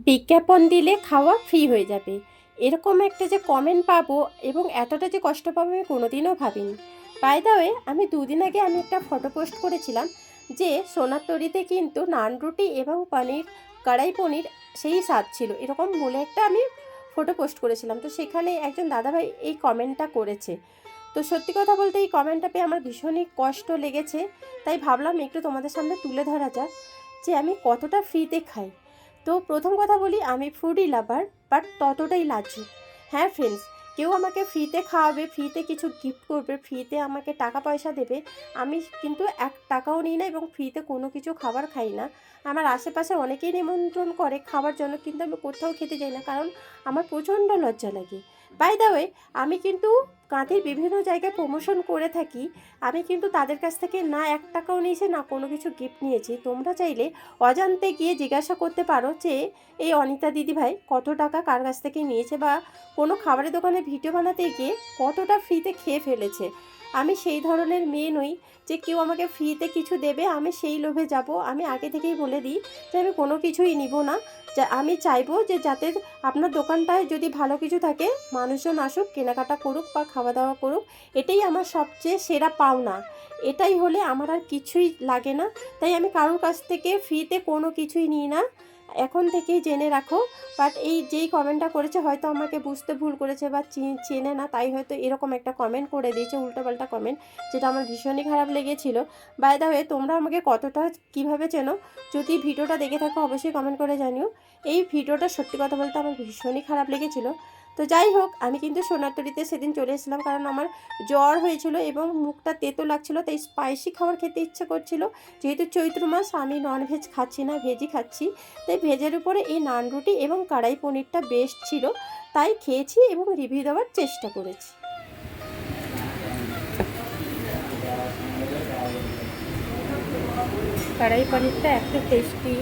বিজ্ঞাপন দিলে খাওয়া ফ্রি হয়ে যাবে, এরকম একটা যে কমেন্ট পাবো এবং এতটা যে কষ্ট পাবো আমি কোনোদিনও ভাবিনি। বাই দ্য ওয়ে, আমি দুদিন আগে আমি একটা ফটো পোস্ট করেছিলাম যে সোনার তরীতে কিন্তু নান রুটি এবং পনির, কড়াই পনির সেই স্বাদ ছিল, এরকম বলে একটা আমি ফটো পোস্ট করেছিলাম। তো সেখানে একজন দাদাভাই এই কমেন্টটা করেছে। তো সত্যি কথা বলতে এই কমেন্টটা পেয়ে আমার ভীষণই কষ্ট লেগেছে। তাই ভাবলাম একটু তোমাদের সামনে তুলে ধরা যাক যে আমি কতটা ফ্রিতে খাই। তো প্রথম কথা বলি, আমি ফুডি লাভার, বাট ততটাই লাজুক। হ্যাঁ ফ্রেন্ডস, কেউ আমাকে ফ্রিতে খাওয়াবে, ফ্রিতে কিছু গিফট করবে, ফ্রিতে আমাকে টাকা পয়সা দেবে, আমি কিন্তু 1 টাকাও নিই না এবং ফ্রিতে কোনো কিছু খাবার খাই না। আমার আশেপাশে অনেকেই নিমন্ত্রণ করে খাবার জন্য, কিন্তু আমি কোথাও খেতে যাই না, কারণ আমার প্রচণ্ড লজ্জা লাগে। বাই দ্য ওয়ে, আমি কিন্তু কাঁথির বিভিন্ন জায়গায় প্রমোশন করে থাকি। আমি কিন্তু তাদের কাছ থেকে না 1 টাকাও নিয়েছি, না কোনো কিছু গিফট নিয়েছি। তোমরা চাইলে অজান্তে গিয়ে জিজ্ঞাসা করতে পারো যে এই অনিতা দিদিভাই কত টাকা কার কাছ থেকে নিয়েছে, বা কোনো খাবারের দোকানে ভিডিও বানাতে গিয়ে কতটা ফ্রিতে খেয়ে ফেলেছে। আমি সেই ধরনের মেয়ে নই যে কেউ আমাকে ফ্রিতে কিছু দেবে আমি সেই লোভে যাব। আমি আগে থেকেই বলে দিই যে আমি কোনো কিছুই নিব না। যা আমি চাইবো যে যাতে আপনার দোকানটায় যদি ভালো কিছু থাকে, মানুষজন আসুক, কেনাকাটা করুক বা খাওয়া দাওয়া করুক, এটাই আমার সবচেয়ে সেরা পাওনা। এটাই হলে আমার আর কিছুই লাগে না। তাই আমি কারোর কাছ থেকে ফ্রিতে কোনো কিছুই নিই না, এখন থেকেই জেনে রাখো। বাট এই যেই কমেন্টটা করেছে হয়তো আমাকে বুঝতে ভুল করেছে বা চেনে না, তাই হয়তো এরকম একটা কমেন্ট করে দিয়েছে, উল্টোপাল্টা কমেন্ট, যেটা আমার ভীষণই খারাপ লেগেছিল। বাই দ্য ওয়ে, তোমরা আমাকে কতটা কীভাবে চেনো, যদি ভিডিওটা দেখে থাকো অবশ্যই কমেন্ট করে জানিও। এই ভিডিওটা সত্যি কথা বলতে আমার ভীষণই খারাপ লেগেছিলো। তো যাই হোক, আমি কিন্তু সোনার তরীতে সেদিন চলে এসেছিলাম কারণ আমার জ্বর হয়েছিল এবং মুখটা তেতো লাগছিলো, তাই স্পাইসি খাবার খেতে ইচ্ছে করছিল। যেহেতু চৈত্র মাস, আমি ননভেজ খাচ্ছি না, ভেজই খাচ্ছি। তাই ভেজের উপরে এই নান রুটি এবং কড়াই পনিরটা বেস্ট ছিল, তাই খেয়েছি এবং রিভিউ দেওয়ার চেষ্টা করেছি। কড়াই পনিরটা একটা টেস্টি,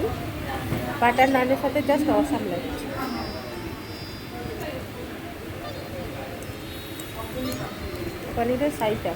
বাটার নানের সাথে জাস্ট অসাম লাগছে। পনিরের সাইজটা